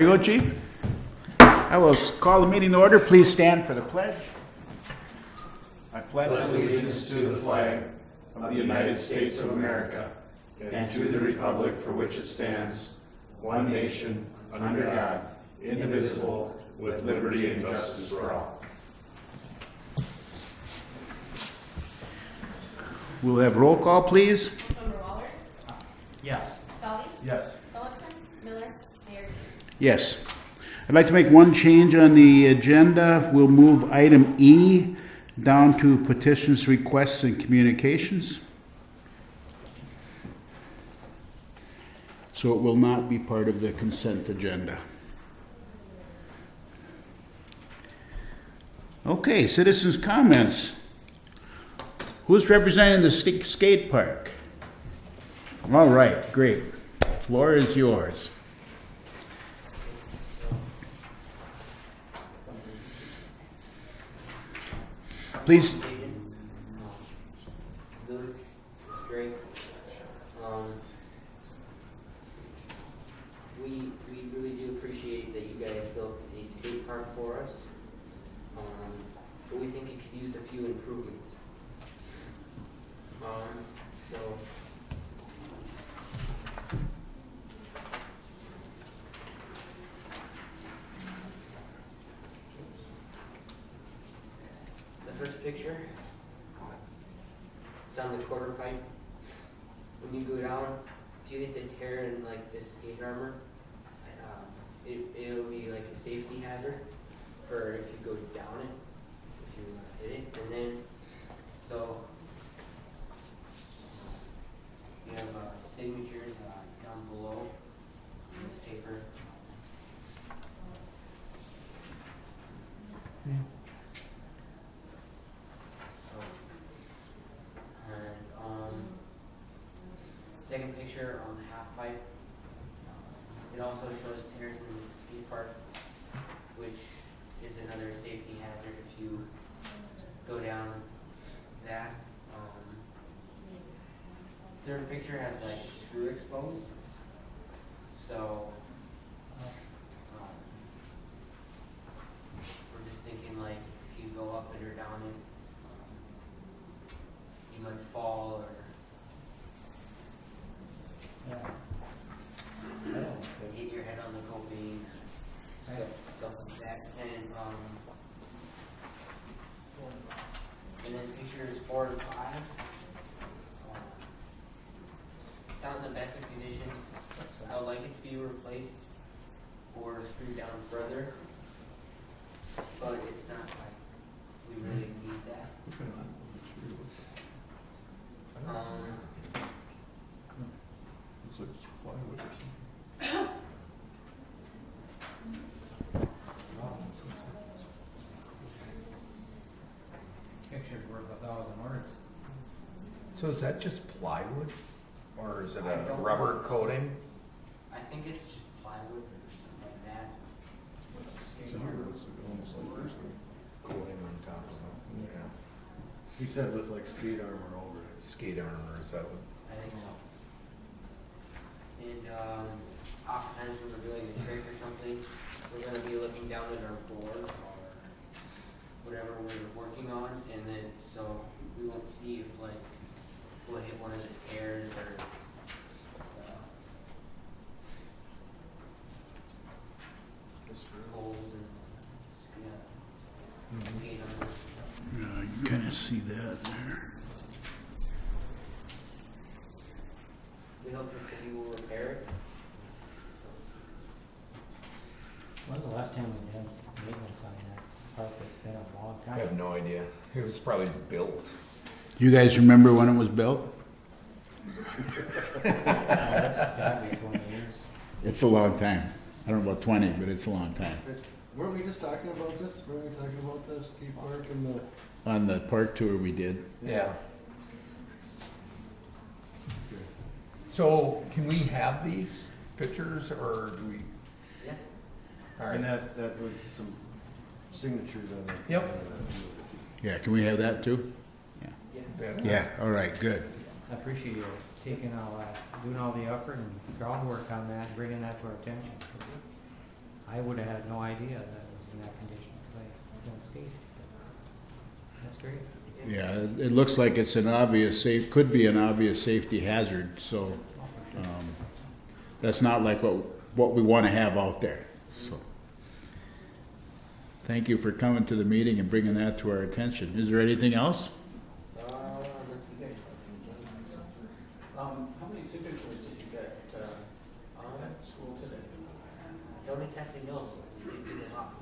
Here you go, Chief. I will call the meeting to order. Please stand for the pledge. I pledge Allegiance to the flag of the United States of America and to the republic for which it stands, one nation, under God, indivisible, with liberty and justice for all. We'll have roll call, please. Member Wallers? Yes. Selby? Yes. Phillipson? Miller? Mayor Hughes? Yes. I'd like to make one change on the agenda. We'll move item E down to petitions, requests, and communications. So it will not be part of the consent agenda. Okay, citizens' comments. Who's representing the skate park? All right, great. Floor is yours. Please. Luke, Drake. We really do appreciate that you guys built a skate park for us. But we think it could use a few improvements. So the first picture, it's on the quarter pipe. When you go down, if you hit the tear in like this skate armor, it'll be like a safety hazard for if you go down it, if you hit it, and then so you have signatures down below on this paper. And second picture on the half pipe. It also shows tears in the skate park, which is another safety hazard if you go down that. Third picture has like screw exposed, so we're just thinking like if you go up it or down it, you might fall or hit your head on the coping, stuff like that. And then pictures 4 and 5. It's not in the best of conditions. I would like it to be replaced or screwed down further, but it's not like we really need that. Looks like it's plywood or something. Picture's worth 1,000 words. So is that just plywood, or is it I a don't rubber know. coating? I think it's just plywood or something like that. It looks almost like there's Coating on top of it. Yeah. He said with like skate armor over it. Skate armor, is that what? I think so. And oftentimes when we're doing a trick or something, we're gonna be looking down at our board or whatever we're working on, and then so we won't see if like we'll hit one of the tears or holes and skate armor. You can kind of see that there. We hope the city will repair it. When's the last time we did maintenance on that park? It's been a long I time. have no idea. It was probably built. You guys remember when it was built? That's gotta be 20 years. It's a long time. I don't know about 20, but it's a long time. Weren't we just talking about this? Weren't we talking about the skate park and the? On the park tour we did. Yeah. So can we have these pictures, or do we? Yeah. All And right. that was some signatures on it. Yep. Yeah, can we have that too? Yeah. Yeah, all right, good. I appreciate you taking all that, doing all the effort and groundwork on that, and bringing that to our attention. I would have had no idea that it was in that condition, because I don't skate. But that's great. Yeah, it looks like it's an obvious could be an obvious safety hazard, so, that's not like what we want to have out there, so. Thank you for coming to the meeting and bringing that to our attention. Is there anything else? Unless you guys have anything. How many signatures did you get at school today? Don't exactly know. They did a lot.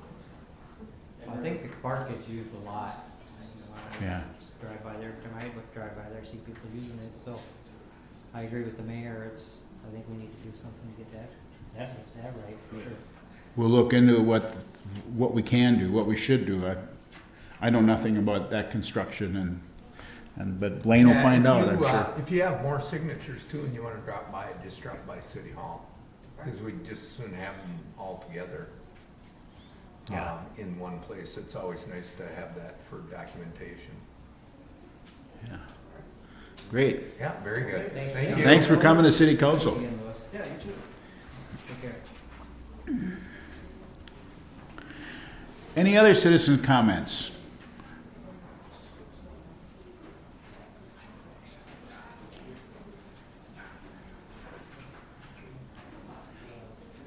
I think the park gets used a lot. Yeah. Just drive by there tonight, but drive by there, see people using it, so I agree with the mayor, I think we need to do something to get that right, for sure. We'll look into what we can do, what we should do. I know nothing about that construction but Blaine will And find if out, you, I'm sure. If you have more signatures too and you wanna drop by, just drop by City Hall. Cause we just soon have them all together. Yeah. In one place. It's always nice to have that for documentation. Yeah. Great. Yeah, very good. Thanks. Thank you. Thanks for coming to City Council. Again, Louis. Yeah, you too. Take care. Any other citizen comments?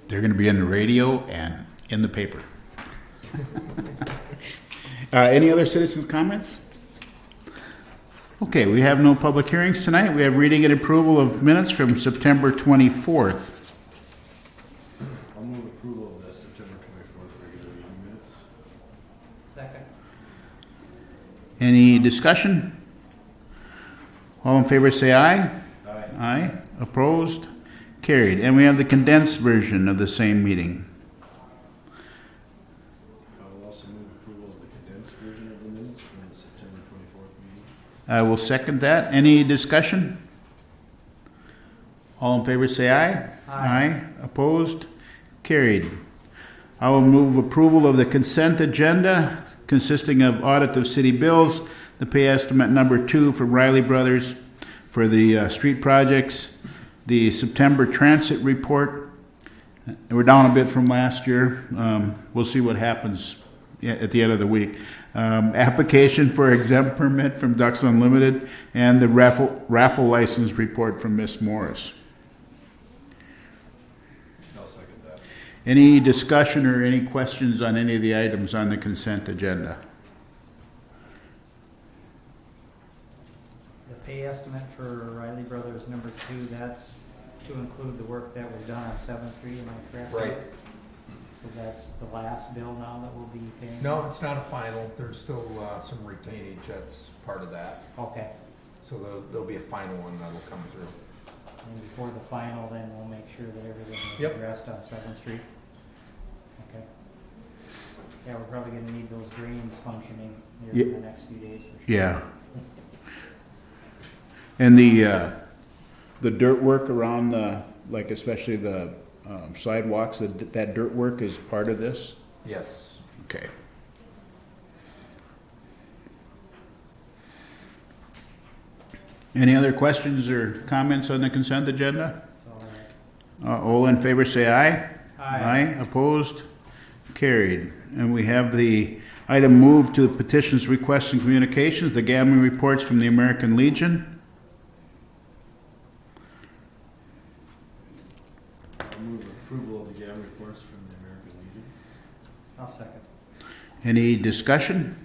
They're going to be in the radio and in the paper. Any other citizens' comments? Okay, we have no public hearings tonight. We have reading and approval of minutes from September 24th. I'll move approval of the September 24th regular meeting minutes. Second. Any discussion? All in favor say aye. Aye. Aye. Opposed? Carried. And we have the condensed version of the same meeting. I will also move approval of the condensed version of the minutes from the September 24th meeting. I will second that. Any discussion? All in favor say aye. Aye. Opposed? Carried. I will move approval of the consent agenda consisting of audit of city bills, the pay estimate number 2 from Riley Brothers for the street projects, the September transit report. We're down a bit from last year. We'll see what happens at the end of the week. Application for exempt permit from Ducks Unlimited and the raffle license report from Miss Morris. I'll second that. Any discussion or any questions on any of the items on the consent agenda? The pay estimate for Riley Brothers number 2, that's to include the work that was done on 7th Street, am I correct? Right. So that's the last bill now that we'll be paying? No, it's not a final. There's still some retainage that's part of that. Okay, So there'll be a final one that'll come through. and before the final, then we'll make sure that everything is Yep. addressed on 7th Street? Okay. Yeah, we're probably gonna need those drains functioning here in the next few days for sure. Yeah. And the dirt work around the, like especially the sidewalks, that dirt work is part of this? Yes. Okay. Any other questions or comments on the consent agenda? That's all right. All in favor say aye. Aye. Opposed? Carried. And we have the item moved to petitions, requests, and communications, the gambling reports from the American Legion. I'll move approval of the gambling reports from the American Legion. I'll second. Any discussion?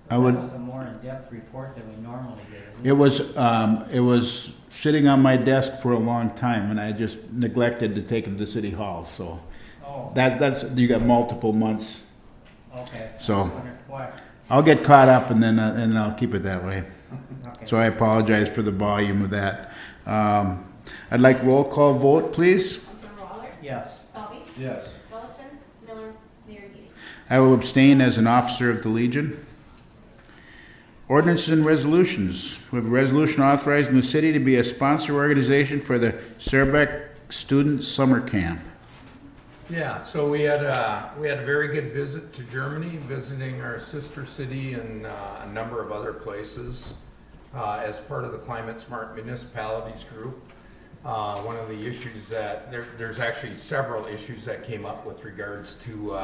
That was a more in-depth report than we normally get, isn't it? It was sitting on my desk for a long time, and I just neglected to take them to City Hall, so Oh, that's, you got multiple months. okay. So- I was wondering why. I'll get caught up and then I'll keep it that way. Okay. So I apologize for the volume of that. I'd like roll call vote, please. Councilmember Waller? Yes. Bobby? Yes. Willison? Miller? Mayor Heath? I will abstain as an officer of the Legion. Ordinances and resolutions. We have a resolution authorizing the city to be a sponsor organization for the Sarbec Student Summer Camp. Yeah, so we had a very good visit to Germany, visiting our sister city and a number of other places as part of the Climate Smart Municipalities Group. one of the issues that, there's actually several issues that came up with regards to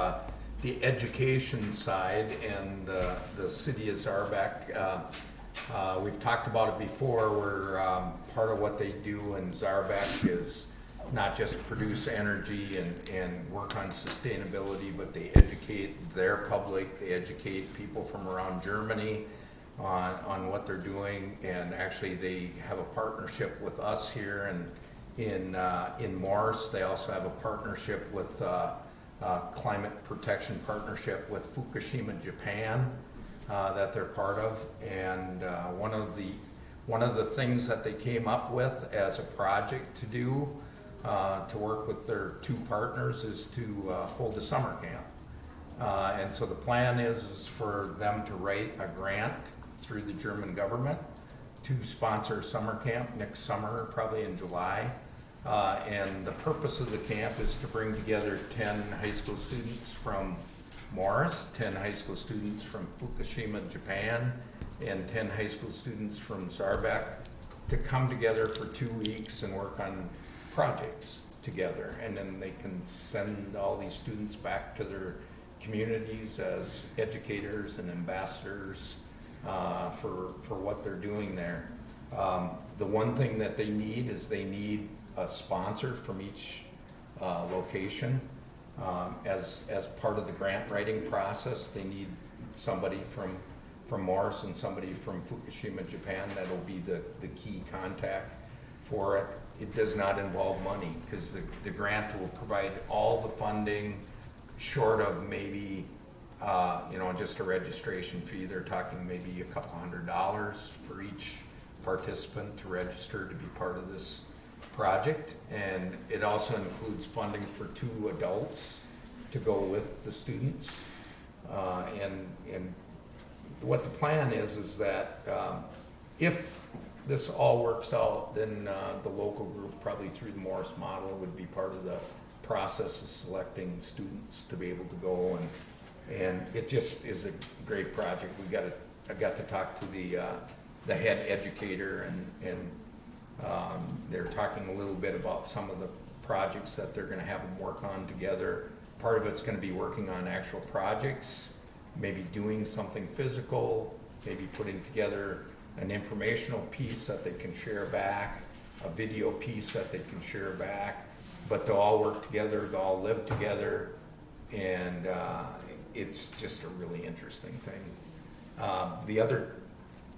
the education side and the city of Zarbeck. We've talked about it before, where part of what they do in Zarbeck is not just produce energy and work on sustainability, but they educate their public, they educate people from around Germany on what they're doing, and actually they have a partnership with us here in Morris. They also have a partnership with climate protection partnership with Fukushima, Japan, that they're part of. And one of the things that they came up with as a project to do to work with their two partners is to hold a summer camp. And so the plan is for them to write a grant through the German government to sponsor summer camp next summer, probably in July. And the purpose of the camp is to bring together 10 high school students from Morris, 10 high school students from Fukushima, Japan, and 10 high school students from Zarbeck to come together for 2 weeks and work on projects together. And then they can send all these students back to their communities as educators and ambassadors for what they're doing there. The one thing that they need is they need a sponsor from each location. As part of the grant writing process, they need somebody from Morris and somebody from Fukushima, Japan. That'll be the key contact for it. It does not involve money, because the grant will provide all the funding, short of maybe just a registration fee. They're talking maybe a couple $100 for each participant to register to be part of this project. And it also includes funding for 2 adults to go with the students. And what the plan is that if this all works out, then the local group, probably through the Morris model, would be part of the process of selecting students to be able to go. And it just is a great project. I got to talk to the head educator, and they're talking a little bit about some of the projects that they're going to have them work on together. Part of it's going to be working on actual projects, maybe doing something physical, maybe putting together an informational piece that they can share back, a video piece that they can share back, but they'll all work together, they'll all live together, and it's just a really interesting thing. The other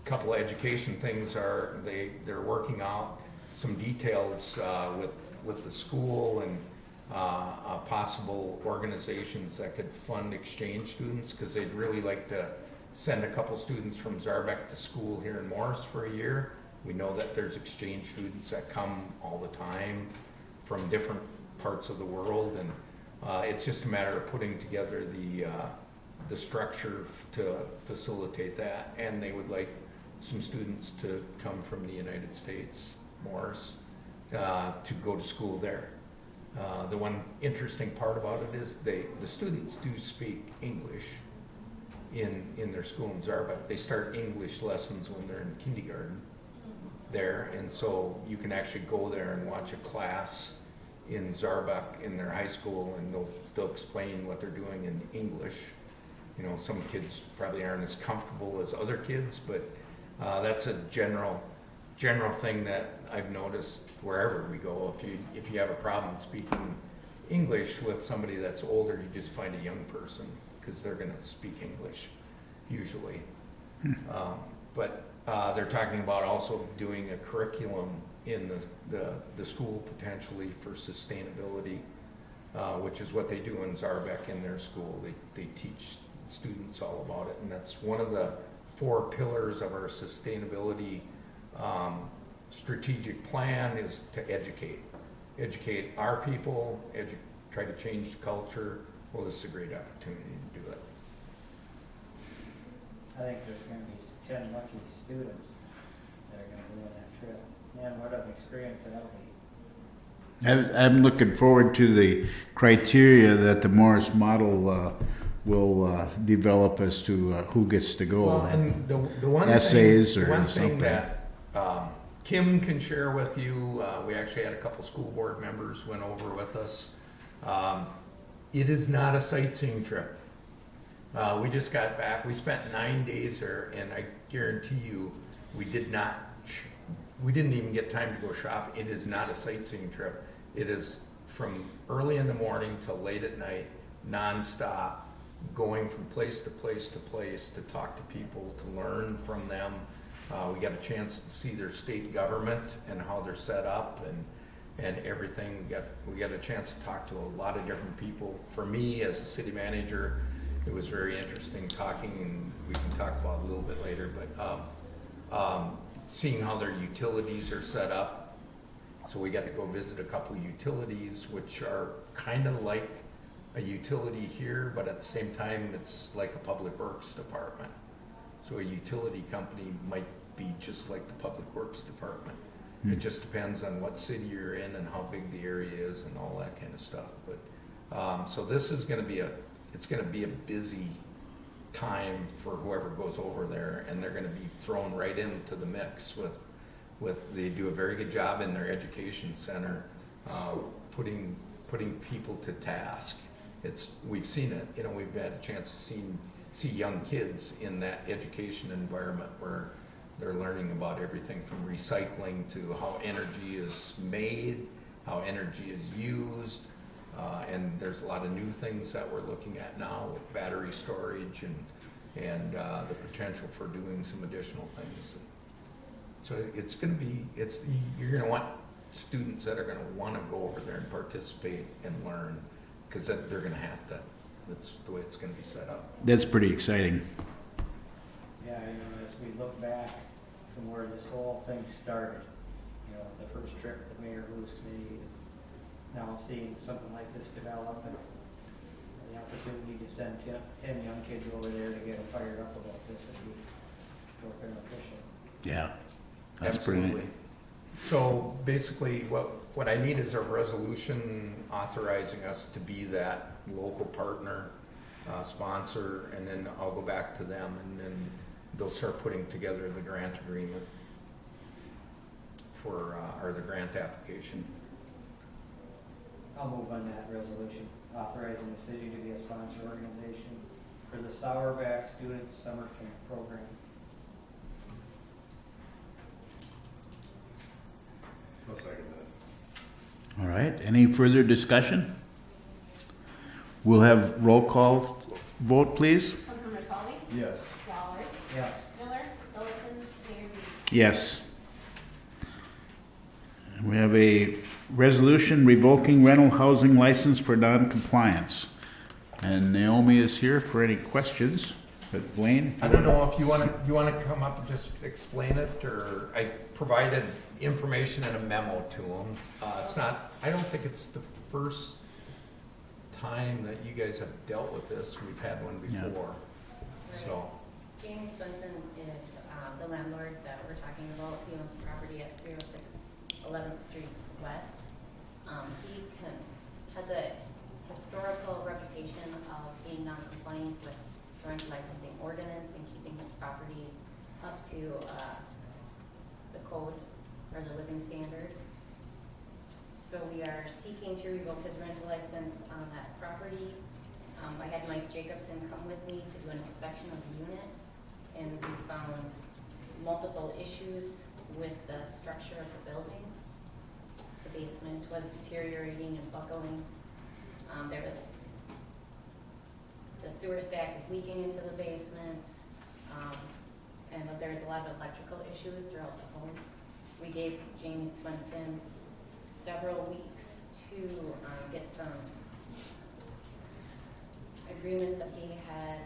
couple of education things are they're working out some details with the school and possible organizations that could fund exchange students, because they'd really like to send a couple students from Zarbeck to school here in Morris for a year. We know that there's exchange students that come all the time from different parts of the world, and it's just a matter of putting together the structure to facilitate that. And they would like some students to come from the United States, Morris, to go to school there. The one interesting part about it is the students do speak English in their school in Zarbeck. They start English lessons when they're in kindergarten there, and so you can actually go there and watch a class in Zarbeck in their high school, and they'll explain what they're doing in English. Some kids probably aren't as comfortable as other kids, but that's a general thing that I've noticed wherever we go. If you have a problem speaking English with somebody that's older, you just find a young person, because they're going to speak English usually. But they're talking about also doing a curriculum in the school potentially for sustainability, which is what they do in Zarbeck in their school. They teach students all about it, and that's one of the 4 pillars of our sustainability strategic plan, is to educate our people, try to change the culture. Well, this is a great opportunity to do it. I think there's gonna be 10 lucky students that are gonna go on that trip. Man, what an experience that'll be. I'm looking forward to the criteria that the Morris model will develop as to who gets to go. Well, and the one Essays thing, or the one thing something. that Kim can share with you, we actually had a couple school board members went over with us. It is not a sightseeing trip. We just got back, we spent 9 days there, and I guarantee you, we didn't even get time to go shop. It is not a sightseeing trip. It is from early in the morning till late at night, nonstop, going from place to place to place to talk to people, to learn from them. We got a chance to see their state government and how they're set up and everything. We got a chance to talk to a lot of different people. For me, as a city manager, it was very interesting talking, and we can talk about it a little bit later, but seeing how their utilities are set up. So we got to go visit a couple utilities, which are kind of like a utility here, but at the same time, it's like a public works department. So a utility company might be just like the public works department. It just depends on what city you're in and how big the area is and all that kind of stuff. But so this is going to be a busy time for whoever goes over there, and they're going to be thrown right into the mix with they do a very good job in their education center, putting people to task. We've seen it, you know, we've had a chance to see young kids in that education environment where they're learning about everything from recycling to how energy is made, how energy is used, and there's a lot of new things that we're looking at now with battery storage and the potential for doing some additional things. So it's going to be, you're going to want students that are going to want to go over there and participate and learn, because they're going to have to. That's the way it's going to be set up. That's pretty exciting. Yeah, you know, as we look back from where this whole thing started, you know, the first trip that Mayor Luce made, now seeing something like this develop, and the opportunity to send 10 young kids over there to get them fired up about this would be real beneficial. Yeah, that's Absolutely. pretty. So basically, what I need is a resolution authorizing us to be that local partner, sponsor, and then I'll go back to them, and then they'll start putting together the grant agreement for, or the grant application. I'll move on that resolution, authorizing the city to be a sponsor organization for the Sourback Student Summer Camp Program. I'll second that. All right, any further discussion? We'll have roll call vote, please. Councilmember Solly? Yes. Ballers? Yes. Miller? Phillipson? Mayor Beat? Yes. We have a resolution revoking rental housing license for non-compliance. And Naomi is here for any questions, but Blaine? I don't know if you want to come up and just explain it, or I provided information in a memo to them. It's not, I don't think it's the first time that you guys have dealt with this. We've had one before, so. Jamie Swenson is the landlord that we're talking about. He owns property at 306 11th Street West. He has a historical reputation of being non-compliant with the rental licensing ordinance and keeping his properties up to the code or the living standard. So we are seeking to revoke his rental license on that property. I had Mike Jacobson come with me to do an inspection of the unit, and we found multiple issues with the structure of the building. The basement was deteriorating and buckling. The sewer stack is leaking into the basement, and there's a lot of electrical issues throughout the home. We gave Jamie Swenson several weeks to get some agreements that he had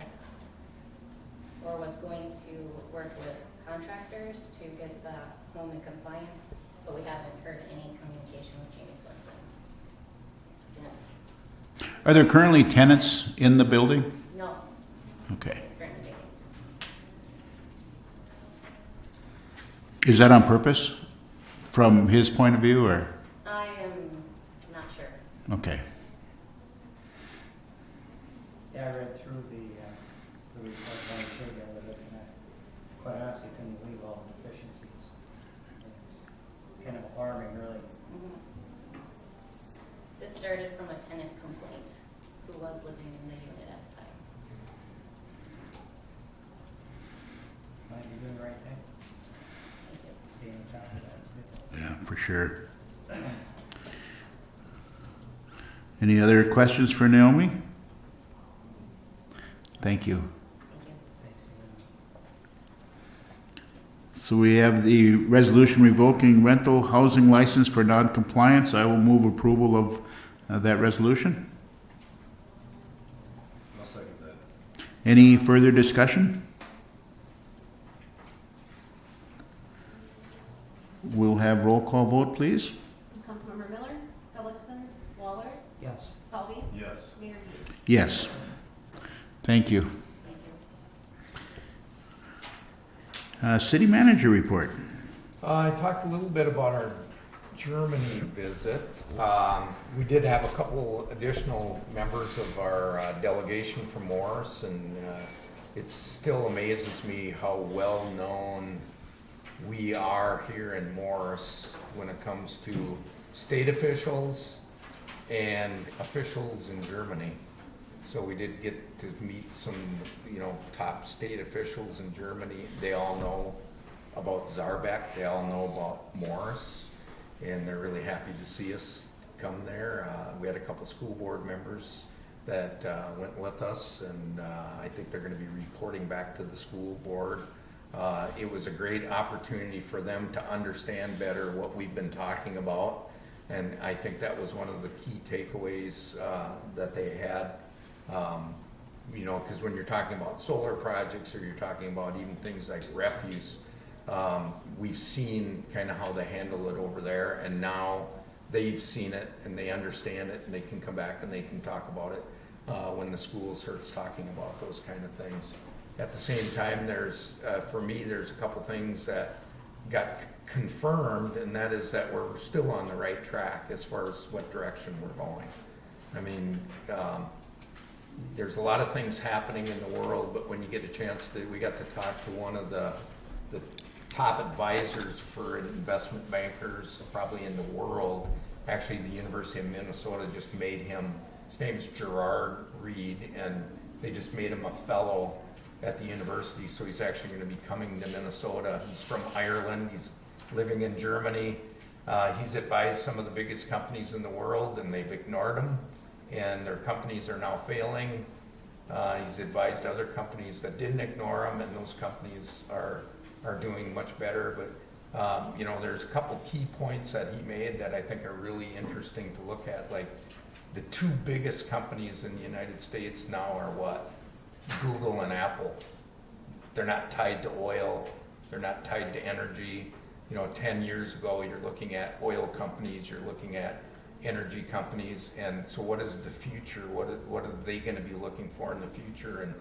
or was going to work with contractors to get the home in compliance, but we haven't heard any communication with Jamie Swenson since. Are there currently tenants in the building? No, Okay. it's currently vacant. Is that on purpose, from his point of view, or? I am not sure. Okay. Yeah, I read through the report by Shea with us, and I quite honestly couldn't believe all the deficiencies. It's kind of alarming, really. This started from a tenant complaint who was living in the unit at the time. Might be doing the right thing. Thank you. Staying on top of that is good. Yeah, for sure. Any other questions for Naomi? Thank you. Thank you. Thanks, Ian. So we have the resolution revoking rental housing license for non-compliance. I will move approval of that resolution. I'll second that. Any further discussion? We'll have roll call vote, please. Councilmember Miller, Gullikson, Wallers, Yes. Salvi, Yes. Mayor Hughes. Yes. Thank you. Thank you. City manager report. I talked a little bit about our Germany visit. We did have a couple additional members of our delegation from Morris, and it still amazes me how well known we are here in Morris when it comes to state officials and officials in Germany. So we did get to meet some, top state officials in Germany. They all know about Zarbeck. They all know about Morris, and they're really happy to see us come there. We had a couple school board members that went with us, and I think they're going to be reporting back to the school board. It was a great opportunity for them to understand better what we've been talking about, and I think that was one of the key takeaways that they had. Because when you're talking about solar projects, or you're talking about even things like refuse, we've seen kind of how they handle it over there, and now they've seen it and they understand it, and they can come back and they can talk about it when the school starts talking about those kind of things. At the same time, for me, there's a couple things that got confirmed, and that is that we're still on the right track as far as what direction we're going. I mean, there's a lot of things happening in the world, but when you get a chance we got to talk to one of the top advisors for investment bankers probably in the world. Actually, the University of Minnesota just made him, his name is Gerard Reed, and they just made him a fellow at the university, so he's actually going to be coming to Minnesota. He's from Ireland, he's living in Germany. He's advised some of the biggest companies in the world, and they've ignored him, and their companies are now failing. He's advised other companies that didn't ignore him, and those companies are doing much better. But there's a couple key points that he made that I think are really interesting to look at. Like, the two biggest companies in the United States now are what? Google and Apple. They're not tied to oil. They're not tied to energy. 10 years ago, you're looking at oil companies, you're looking at energy companies, and so what is the future? What are they going to be looking for in the future? And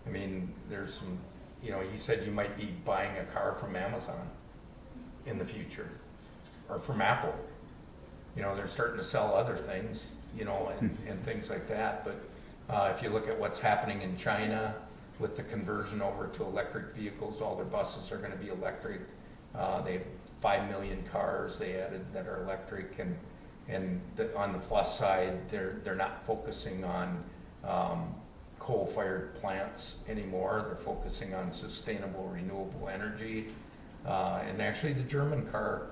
I mean, there's some, he said you might be buying a car from Amazon in the future, or from Apple. They're starting to sell other things, and things like that. But if you look at what's happening in China with the conversion over to electric vehicles, all their buses are going to be electric. They have 5 million cars they added that are electric, and on the plus side, they're not focusing on coal-fired plants anymore. They're focusing on sustainable, renewable energy. And actually, the German car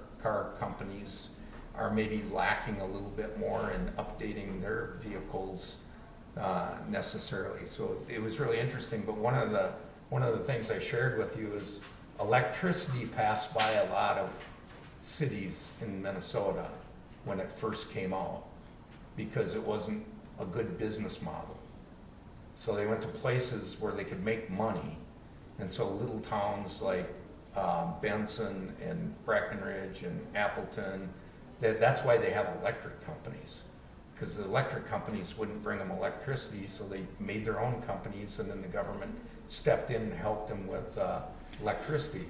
companies are maybe lacking a little bit more in updating their vehicles necessarily. So it was really interesting. But one of the things I shared with you is electricity passed by a lot of cities in Minnesota when it first came out, because it wasn't a good business model. So they went to places where they could make money, and so little towns like Benson and Breckenridge and Appleton, that's why they have electric companies, because the electric companies wouldn't bring them electricity, so they made their own companies, and then the government stepped in and helped them with electricity.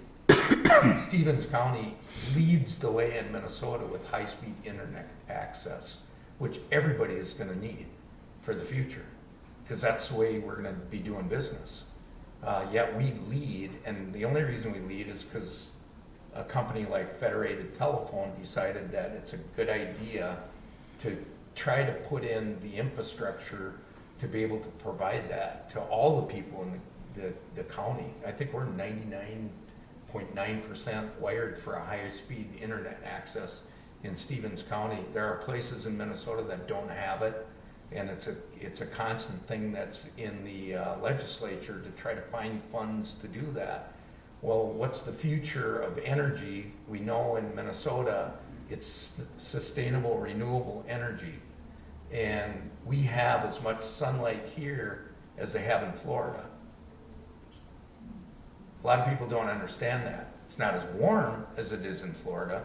Stevens County leads the way in Minnesota with high-speed internet access, which everybody is going to need for the future, because that's the way we're going to be doing business. Yet we lead, and the only reason we lead is because a company like Federated Telephone decided that it's a good idea to try to put in the infrastructure to be able to provide that to all the people in the county. I think we're 99.9% wired for a higher speed internet access in Stevens County. There are places in Minnesota that don't have it, and it's a constant thing that's in the legislature to try to find funds to do that. Well, what's the future of energy? We know in Minnesota it's sustainable, renewable energy, and we have as much sunlight here as they have in Florida. A lot of people don't understand that. It's not as warm as it is in Florida,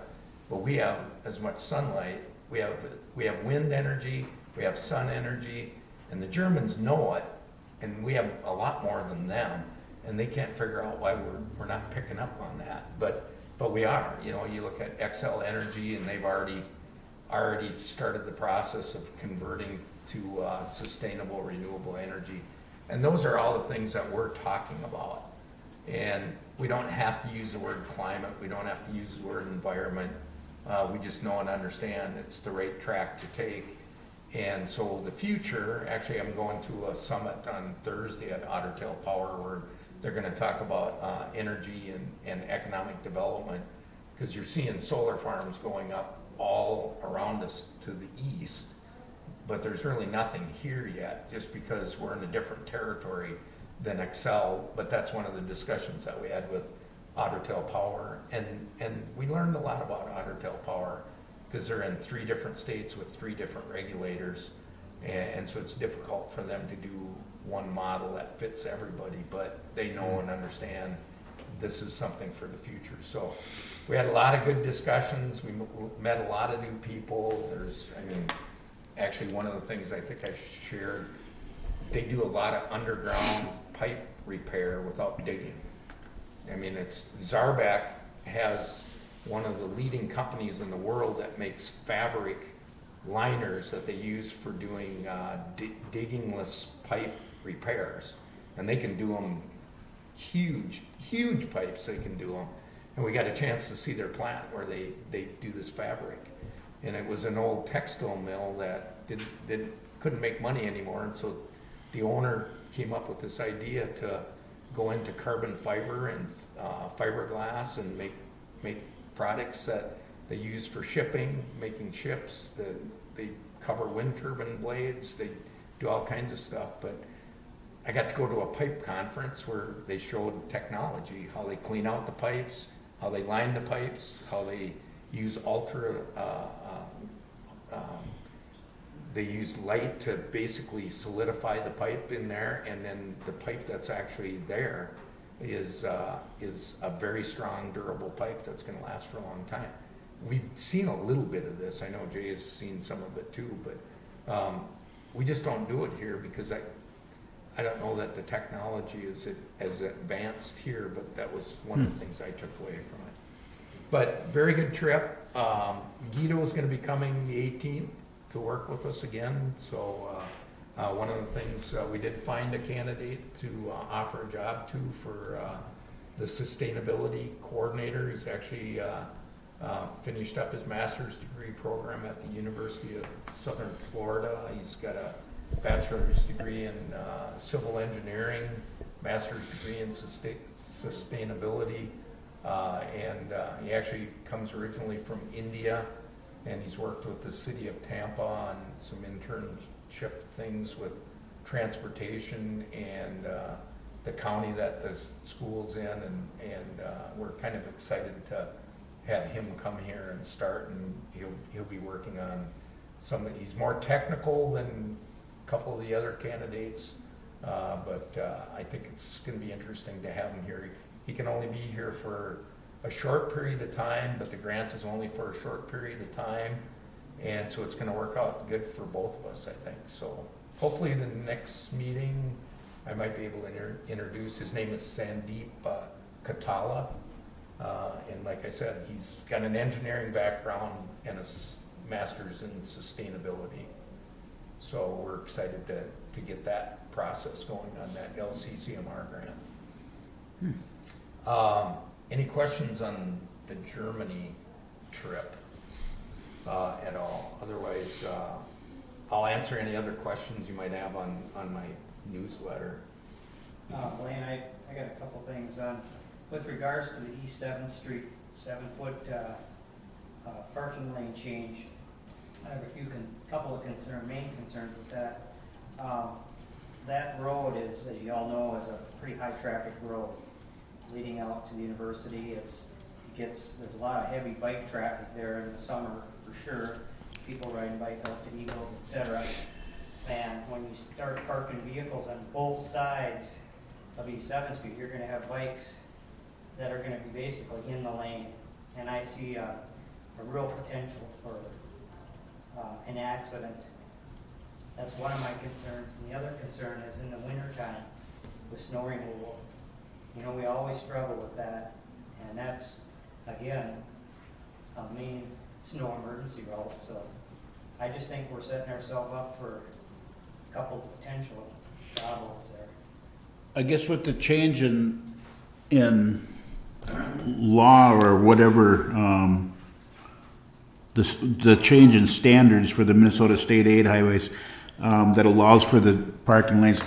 but we have as much sunlight. We have wind energy, we have sun energy, and the Germans know it, and we have a lot more than them, and they can't figure out why we're not picking up on that. But we are. You know, you look at Xcel Energy, and they've already started the process of converting to sustainable, renewable energy, and those are all the things that we're talking about. And we don't have to use the word climate, we don't have to use the word environment, we just know and understand it's the right track to take. And so the future, actually I'm going to a summit on Thursday at Otter Tail Power where they're gonna talk about energy and economic development, because you're seeing solar farms going up all around us to the east, but there's really nothing here yet, just because we're in a different territory than Xcel. But that's one of the discussions that we had with Otter Tail Power, and we learned a lot about Otter Tail Power because they're in 3 different states with 3 different regulators, and so it's difficult for them to do one model that fits everybody, but they know and understand this is something for the future. So we had a lot of good discussions, we met a lot of new people. Actually one of the things I think I shared, they do a lot of underground pipe repair without digging. I mean, Zarbak has one of the leading companies in the world that makes fabric liners that they use for doing diggingless pipe repairs. And they can do them huge pipes, they can do them. And we got a chance to see their plant where they do this fabric. And it was an old textile mill that couldn't make money anymore, and so the owner came up with this idea to go into carbon fiber and fiberglass and make products that they use for shipping, making ships. They cover wind turbine blades. They do all kinds of stuff. But I got to go to a pipe conference where they showed technology, how they clean out the pipes, how they line the pipes, how they use they use light to basically solidify the pipe in there, and then the pipe that's actually there is a very strong, durable pipe that's going to last for a long time. We've seen a little bit of this. I know Jay has seen some of it too, but we just don't do it here because I don't know that the technology is as advanced here, but that was one of the things I took away from it. But very good trip. Guido is going to be coming the 18th to work with us again. So one of the things, we did find a candidate to offer a job to for the sustainability coordinator. He's actually finished up his master's degree program at the University of Southern Florida. He's got a bachelor's degree in civil engineering, master's degree in sustainability, and he actually comes originally from India, and he's worked with the city of Tampa on some internship things with transportation and the county that the school's in, and we're kind of excited to have him come here and start, and he'll be working on he's more technical than a couple of the other candidates, but I think it's going to be interesting to have him here. He can only be here for a short period of time, but the grant is only for a short period of time, and so it's going to work out good for both of us, I think. So hopefully the next meeting I might be able to introduce. His name is Sandeep Katala, and like I said, he's got an engineering background and a master's in sustainability. So we're excited to get that process going on that LCCMR grant. Any questions on the Germany trip at all. Otherwise, I'll answer any other questions you might have on my newsletter. Blaine, I got a couple things on, with regards to the East 7th Street 7-foot parking lane change. I have couple of main concerns with that. That road is, as you all know, is a pretty high traffic road leading out to the university. There's a lot of heavy bike traffic there in the summer for sure. People riding bike up to Eagles, etc. And when you start parking vehicles on both sides of East 7th Street, you're going to have bikes that are going to be basically in the lane. And I see a real potential for an accident. That's one of my concerns. And the other concern is in the wintertime with snow removal. You know, we always struggle with that. And that's, again, a main snow emergency route. So I just think we're setting ourselves up for a couple of potential problems there. I guess with the change in law or whatever, the change in standards for the Minnesota State Aid highways that allows for the parking lanes,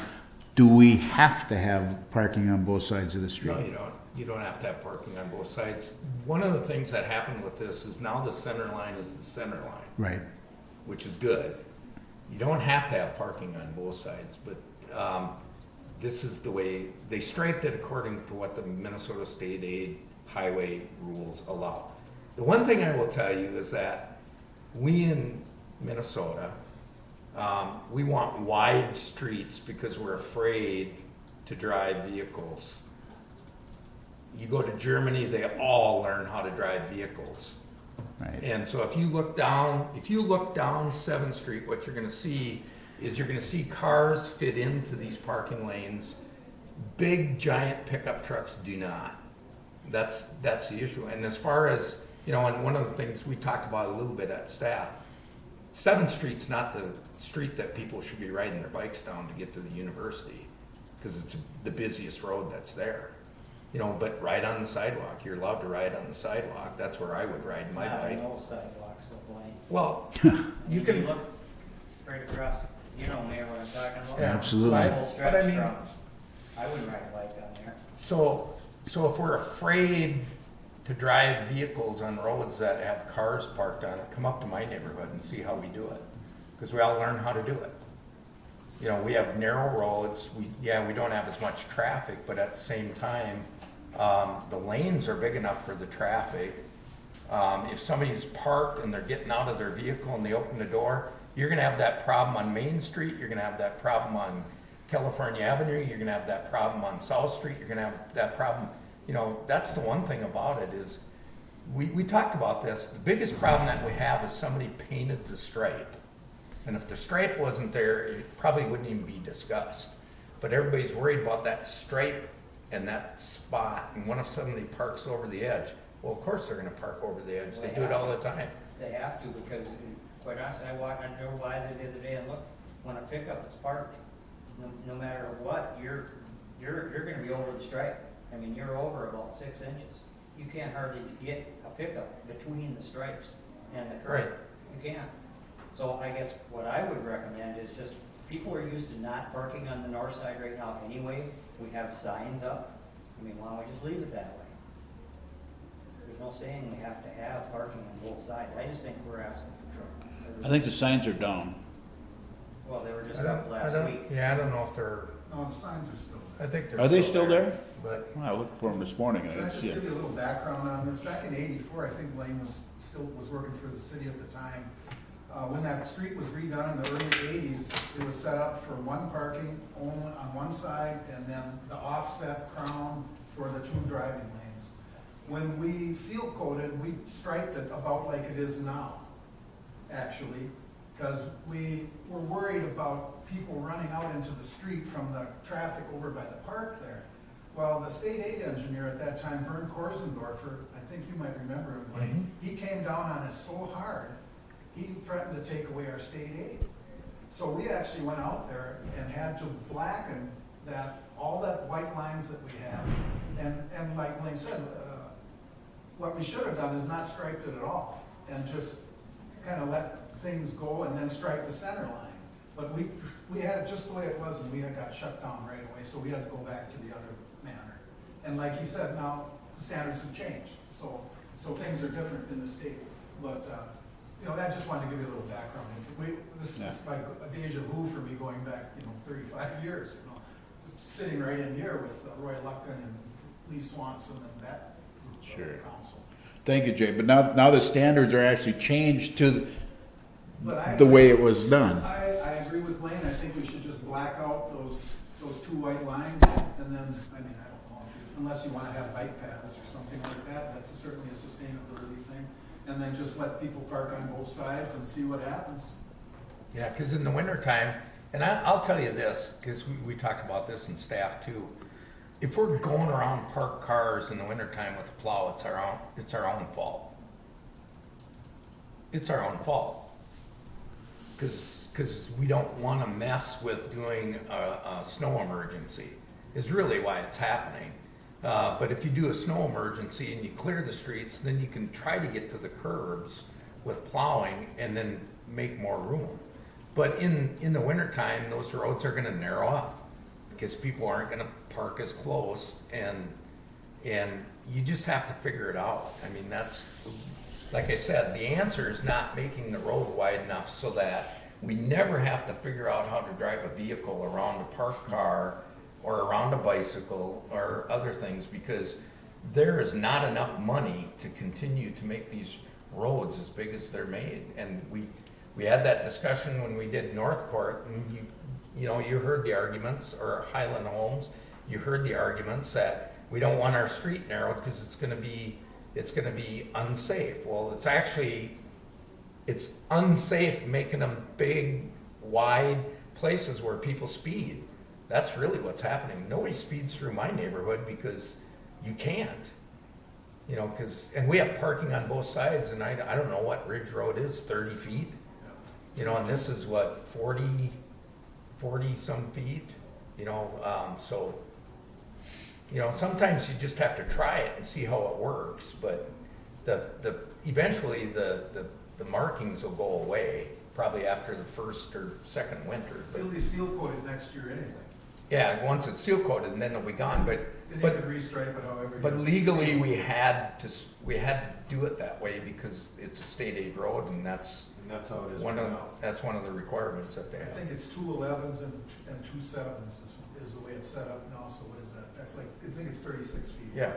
do we have to have parking on both sides of the street? No, you don't. You don't have to have parking on both sides. One of the things that happened with this is now the center line is the center line. Right. Which is good. You don't have to have parking on both sides, but this is the way they striped it according to what the Minnesota State Aid highway rules allow. The one thing I will tell you is that we in Minnesota, we want wide streets because we're afraid to drive vehicles. You go to Germany, they all learn how to drive vehicles. Right. And so if you look down 7th Street, what you're going to see is you're going to see cars fit into these parking lanes. Big, giant pickup trucks do not. That's the issue. And as far as, you know, and one of the things we talked about a little bit at staff, 7th Street's not the street that people should be riding their bikes down to get to the university because it's the busiest road that's there. You know, but ride on the sidewalk. You're allowed to ride on the sidewalk. That's where I would ride my bike. No sidewalks, though, Blaine. Well, you can look right across, you know, Mayor, what I'm talking about. Yeah, absolutely. The whole But I stretch mean- from, I wouldn't ride a bike on there. So if we're afraid to drive vehicles on roads that have cars parked on it, come up to my neighborhood and see how we do it. Because we all learn how to do it. You know, we have narrow roads. We don't have as much traffic, but at the same time, the lanes are big enough for the traffic. If somebody's parked and they're getting out of their vehicle and they open the door, you're going to have that problem on Main Street. You're going to have that problem on California Avenue. You're going to have that problem on South Street. You're going to have that problem. You know, that's the one thing about it is we talked about this. The biggest problem that we have is somebody painted the stripe. And if the stripe wasn't there, it probably wouldn't even be discussed. But everybody's worried about that stripe and that spot. And what if somebody parks over the edge? Well, of course they're going to park over the edge. They do it all the time. They have to, because quite honestly, I drove by there the other day and looked, when a pickup is parked, no matter what, you're going to be over the stripe. I mean, you're over about 6 inches. You can't hardly get a pickup between the stripes and the curb. Right. You can't. So I guess what I would recommend is just, people are used to not parking on the north side right now anyway. We have signs up. I mean, why don't we just leave it that way? There's no saying we have to have parking on both sides. I just think we're asking for trouble. I think the signs are down. Well, they were just up last week. Yeah, I don't know if they're. No, the signs are still I think they're. Are they still there? But Well, I looked for them this morning and I Can I didn't just see give it. you a little background on this? Back in '84, I think Lane was working for the city at the time. When that street was redone in the early '80s, it was set up for one parking only on one side and then the offset crown for the two driving lanes. When we seal coated, we striped it about like it is now, actually, because we were worried about people running out into the street from the traffic over by the park there. Well, the state aid engineer at that time, Vern Korsendorfer, I think you might remember him, Blaine, he came down on us so hard, he threatened to take away our state aid. So we actually went out there and had to blacken all that white lines that we had. And like Blaine said, what we should have done is not striped it at all, and just kind of let things go and then stripe the center line. But we had it just the way it was, and we had got shut down right away, so we had to go back to the other manner. And like he said, now the standards have changed, so things are different in the state. But, you know, I just wanted to give you a little background. This is like a deja vu for me going back, 35 years, sitting right in here with Roy Lupkin and Lee Swanson and that group Sure. of council. Thank you, Jay. But now the standards are actually changed to But the way it was done. I agree with Lane. I think we should just black out those two white lines, and then, I don't know, unless you want to have bike paths or something like that, that's certainly a sustainability thing. And then just let people park on both sides and see what happens. Yeah, because in the wintertime, and I'll tell you this, because we talked about this in staff too. If we're going around parked cars in the wintertime with a plow, it's our own fault. It's our own fault. Because we don't want to mess with doing a snow emergency, is really why it's happening. But if you do a snow emergency and you clear the streets, then you can try to get to the curbs with plowing and then make more room. But in the wintertime, those roads are going to narrow up because people aren't going to park as close, and you just have to figure it out. I mean, that's, like I said, the answer is not making the road wide enough so that we never have to figure out how to drive a vehicle around a parked car or around a bicycle or other things, because there is not enough money to continue to make these roads as big as they're made. And we had that discussion when we did North Court, and you heard the arguments, or Highland Homes, you heard the arguments that we don't want our street narrowed because it's going to be unsafe. Well, it's unsafe making them big, wide places where people speed. That's really what's happening. Nobody speeds through my neighborhood because you can't. And we have parking on both sides, and I don't know what Ridge Road is, 30 feet. And this is what, 40 some feet, so, sometimes you just have to try it and see how it works, but eventually the markings will go away, probably after the first or second winter. It'll be seal coated next year anyway. Yeah, once it's seal coated, and then it'll be gone, Then you could restripe it however. but legally we had to do it that way because it's a state aid road, and that's how it is one right of, now. that's one of the requirements that they I have. think it's 2 11s and 2 7s is the way it's set up now, so what is that? That's like, I think it's 36 feet. Yeah.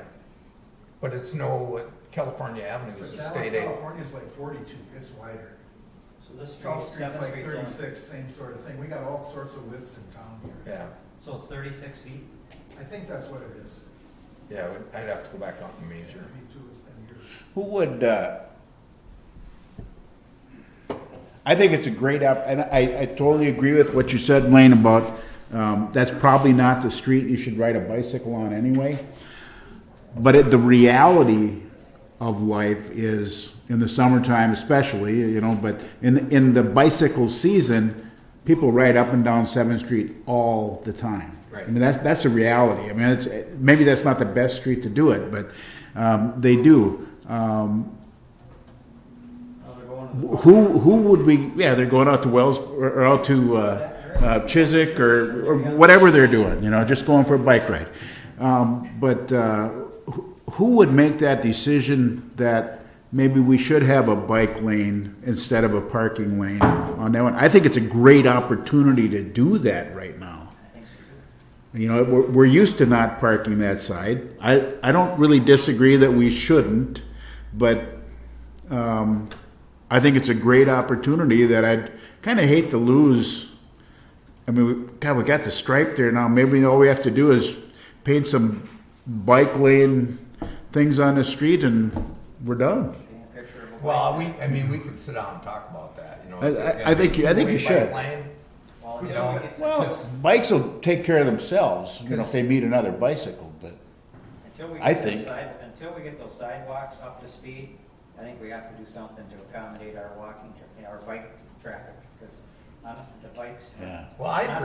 But it's California Avenue is But a down state in aid. California's like 42, it's wider. So this South street, Street's 7th like Street's only, 36, same sort of thing. We got all sorts of widths in town here. Yeah, so it's 36 feet? I think that's what it is. yeah, I'd have to go back out and Yeah, measure. me too, it's been years. Who would, I think it's a great and I totally agree with what you said, Lane, about that's probably not the street you should ride a bicycle on anyway. But the reality of life is, in the summertime especially, but in the bicycle season, people ride up and down 7th Street all the time. Right. I mean, that's a reality. I mean, maybe that's not the best street to do it, but they do. Who would we? Yeah, they're going out to Wells or out to Chiswick or whatever they're doing. Just going for a bike ride. But who would make that decision that maybe we should have a bike lane instead of a parking lane on that one? I think it's a great opportunity to do that right now. We're used to not parking that side. I don't really disagree that we shouldn't, but I think it's a great opportunity that I'd kind of hate to lose. I mean, we got the stripe there now. Maybe all we have to do is paint some bike lane things on the street and we're done. Well, we could sit down and talk about that, I think you should. Well, Bikes will take care of themselves, if they meet another bicycle, but until we get those sidewalks up to speed, I think we have to do something to accommodate our our bike traffic, because honestly, the bikes. yeah. Well, I've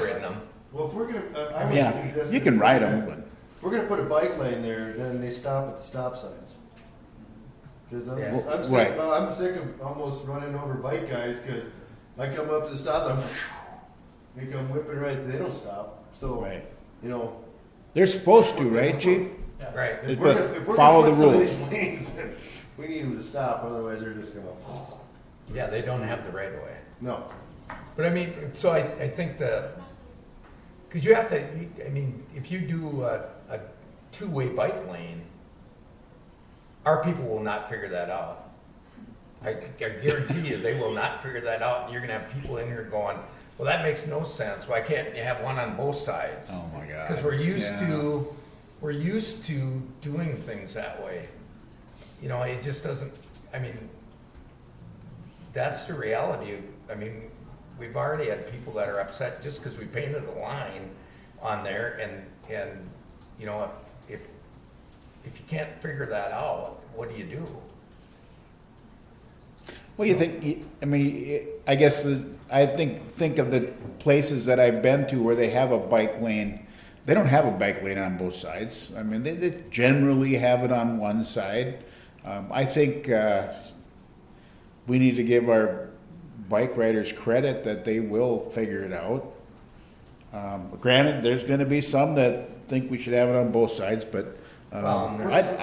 ridden them. Well, if we're gonna, Yeah, you can ride them, but If we're gonna put a bike lane there, then they stop at the stop signs. Cause Yeah. I'm sick, Right. well, I'm sick of almost running over bike guys, cause I come up to the stop, they come whipping right, they don't stop, so, Right. you know. They're supposed to, right, chief? Right. If But we're gonna- if we're follow gonna the put some of rules. these lanes, we need them to stop, otherwise they're just gonna, Yeah, they don't have the right of way. no. But I mean, so I think because you have to, I mean, if you do a two-way bike lane, our people will not figure that out. I guarantee you, they will not figure that out, and you're gonna have people in here going, well, that makes no sense, why can't you have one on both sides? Oh, my God. Because we're used Yeah. to doing things that way. You know, it just doesn't, I mean, that's the reality. I mean, we've already had people that are upset just because we painted a line on there, and you know, if you can't figure that out, what do you do? Well, you think, I mean, I guess, I think of the places that I've been to where they have a bike lane. They don't have a bike lane on both sides. I mean, they generally have it on one side. I think we need to give our bike riders credit that they will figure it out. Granted, there's gonna be some that think we should have it on both sides, but I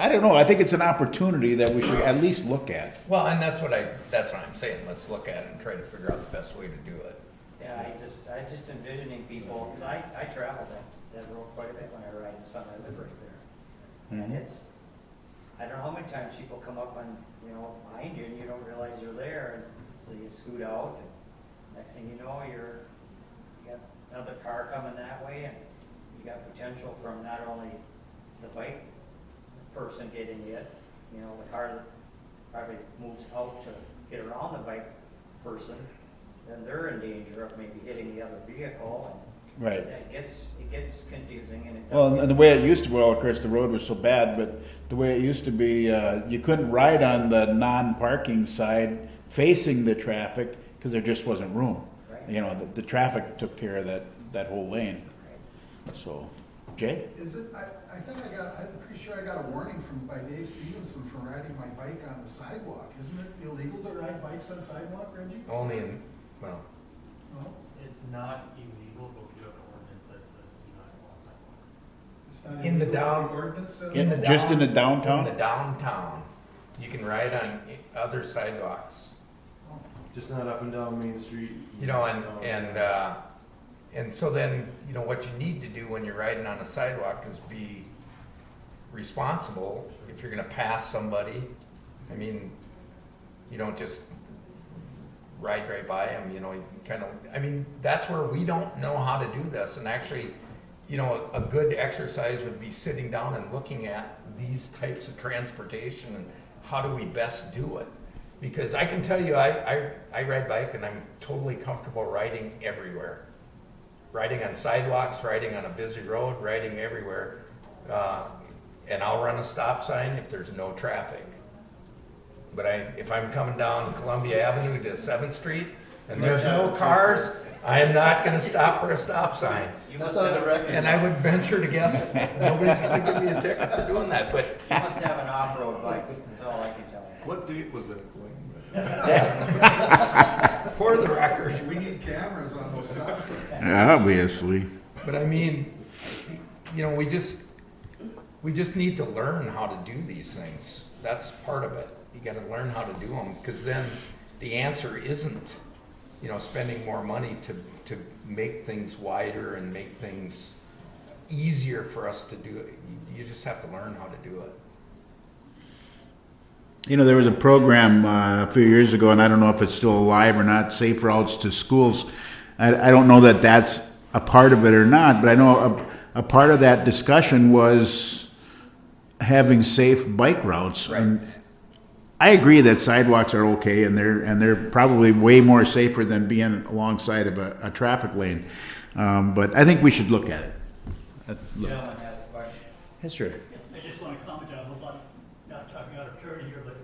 don't know. I think it's an opportunity that we should at least look at. Well, and that's what I'm saying. Let's look at it and try to figure out the best way to do it. Yeah, I just envisioning people, because I travel that road quite a bit when I ride in the sun, I live right there. And it's, I don't know how many times people come up on, you know, behind you and you don't realize they're there, and so you scoot out, and next thing you know, you got another car coming that way, and you got potential from not only the bike person getting hit, you know, the car that probably moves out to get around the bike person, then they're in danger of maybe hitting the other vehicle, and Right. it gets confusing, and it Well, doesn't. and the way it used to, well, of course, the road was so bad, but the way it used to be, you couldn't ride on the non-parking side facing the traffic because there just wasn't room. Right. You know, the traffic took care of that whole lane. So, Jay? Is it, I think I'm pretty sure I got a warning by Dave Stevenson for riding my bike on the sidewalk. Isn't it illegal to ride bikes on sidewalk, Reggie? Only in, well, No, It's not illegal, but we do have an ordinance that says do not go on sidewalk. it's not In the illegal. down- The ordinance says. in the Just in the in downtown? the downtown, you can ride on other sidewalks. Just not up and down Main Street. You know, and so then, you know, what you need to do when you're riding on a sidewalk is be responsible. If you're gonna pass somebody, I mean, you don't just ride right by them, you know, you kind of, I mean, that's where we don't know how to do this, and actually, you know, a good exercise would be sitting down and looking at these types of transportation and how do we best do it? Because I can tell you, I ride bike and I'm totally comfortable riding everywhere. Riding on sidewalks, riding on a busy road, riding everywhere. And I'll run a stop sign if there's no traffic. But if I'm coming down Columbia Avenue to 7th Street and there's no cars, I am not gonna stop for a stop sign. You That's must on the have, record. And I would venture to guess nobody's gonna give me a ticket for doing that, but you must have an off-road bike, that's all I can tell you. What date was that, Blaine? for the record, We need cameras on those stop signs. Obviously. but I mean, you know, we just need to learn how to do these things. That's part of it. You gotta learn how to do them, because then the answer isn't, you know, spending more money to make things wider and make things easier for us to do it. You just have to learn how to do it. You know, there was a program a few years ago, and I don't know if it's still alive or not, Safe Routes to Schools. I don't know that that's a part of it or not, but I know a part of that discussion was having safe bike routes. And I agree that sidewalks are okay, and they're probably way more safer than being alongside of a traffic lane. But I think we should look at it. Gentleman has a question. Yes, sir. I just want to comment, I hope I'm not talking out of turn here, but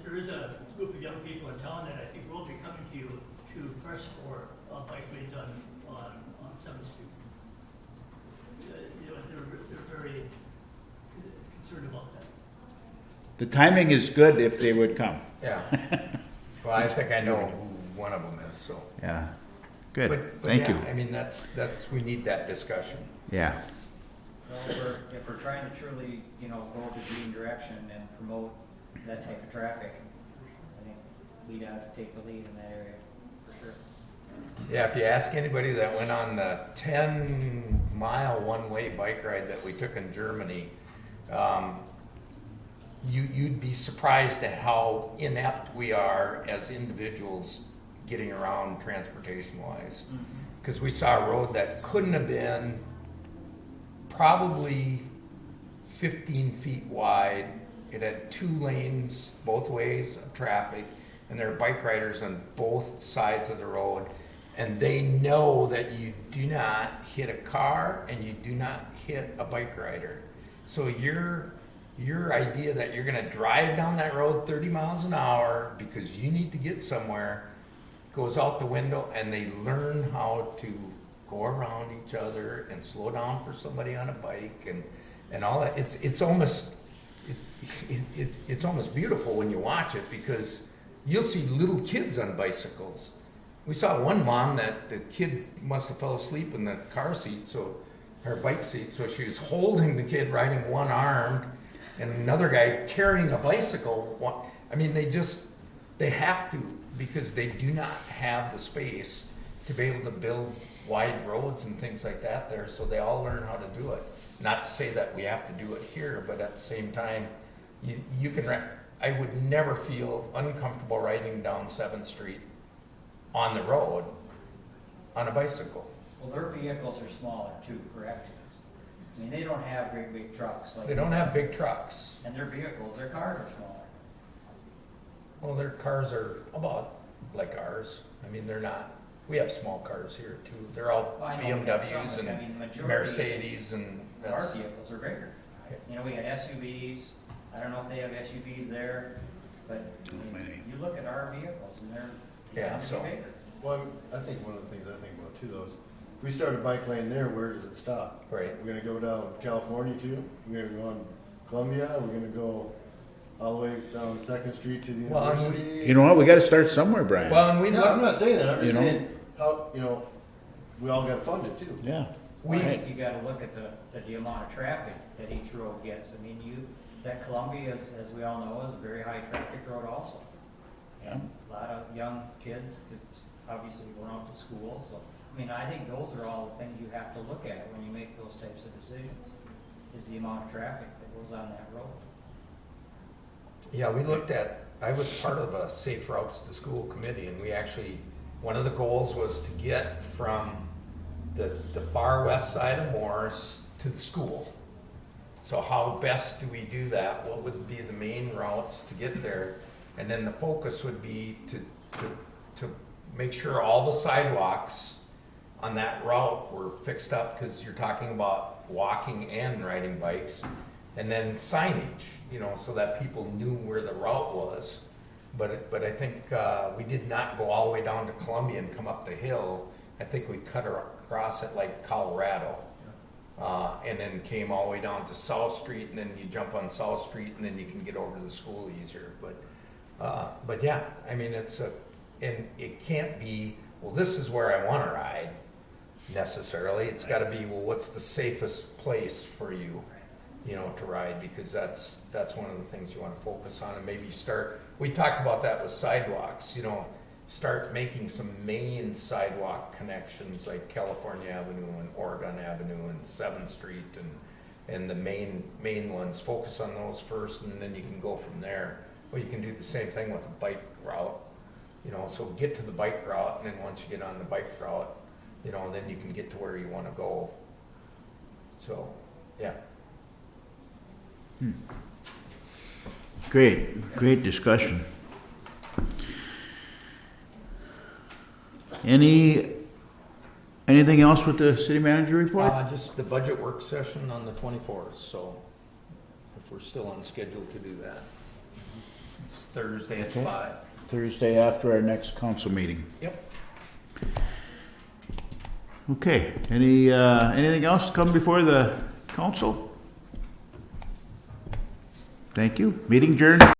there is a group of young people in town that I think will be coming to you to press for bike lanes on 7th Street. You know, they're very concerned about that. The timing is good if they would come. Yeah. Well, I think I know who one of them is, so. Yeah, good, But thank yeah, you. I mean, we need that discussion. Yeah, Well, if we're trying to truly, go the green direction and promote that type of traffic, I think we'd have to take the lead in that area, for sure. Yeah, if you ask anybody that went on the 10-mile one-way bike ride that we took in Germany, you'd be surprised at how inept we are as individuals getting around transportation-wise. Because we saw a road that couldn't have been probably 15 feet wide. It had 2 lanes both ways of traffic, and there are bike riders on both sides of the road. And they know that you do not hit a car and you do not hit a bike rider. So your idea that you're gonna drive down that road 30 miles an hour because you need to get somewhere goes out the window, and they learn how to go around each other and slow down for somebody on a bike and all that. It's almost beautiful when you watch it, because you'll see little kids on bicycles. We saw one mom that the kid must have fell asleep in the car seat, so her bike seat, so she was holding the kid riding one arm, and another guy carrying a bicycle. I mean, they have to, because they do not have the space to be able to build wide roads and things like that there, so they all learn how to do it. Not to say that we have to do it here, but at the same time, you can. I would never feel uncomfortable riding down 7th Street on the road on a bicycle. Well, their vehicles are smaller too, correct? I mean, they don't have great big trucks like. They don't have big trucks. And their vehicles, their cars are smaller. Well, their cars are about like ours. I mean, they're not. We have small cars here too. They're all Well, I know we have BMWs some, and I mean, majority Mercedes, and Our that's. vehicles are bigger. We got SUVs. I don't know if they have SUVs there, but I mean, many. you look at our vehicles and they're Yeah, tend to be so- bigger. Well, I think one of the things I think about too, though, is if we start a bike lane there, where does it stop? Right. We're gonna go down California too? We're gonna go on Columbia? We're gonna go all the way down 2nd Street to the Well, I mean, university? you know what, we gotta start somewhere, Brian. Well, and we Yeah, I'm look. not saying that, I'm just You know? saying, how, we all got funded too. Yeah, I think you gotta look at the amount of traffic that each road gets. I mean, that Columbia, as we all know, is a very high traffic road also. yeah. A lot of young kids, because obviously we're going to school, so, I mean, I think those are all the things you have to look at when you make those types of decisions, is the amount of traffic that goes on that road. Yeah, I was part of a Safe Routes to School committee, and we actually, one of the goals was to get from the far west side of Morris to the school. So how best do we do that? What would be the main routes to get there? And then the focus would be to make sure all the sidewalks on that route were fixed up, because you're talking about walking and riding bikes. And then signage, so that people knew where the route was. But I think we did not go all the way down to Columbia and come up the hill. I think we cut across it like Colorado. And then came all the way down to South Street, and then you jump on South Street, and then you can get over to the school easier. But yeah, I mean, and it can't be, well, this is where I want to ride necessarily. It's got to be, well, what's the safest place for you, to ride, because that's one of the things you want to focus on, and maybe we talked about that with sidewalks, start making some main sidewalk connections like California Avenue and Oregon Avenue and 7th Street and the main ones. Focus on those first, and then you can go from there. Well, you can do the same thing with a bike route, so get to the bike route, and then once you get on the bike route, then you can get to where you want to go. So, yeah. Great discussion. Anything else with the city manager report? Just the budget work session on the 24th, so if we're still on schedule to do that. It's Thursday at 5. Thursday after our next council meeting. Yep. Okay, anything else come before the council? Thank you. Meeting adjourned.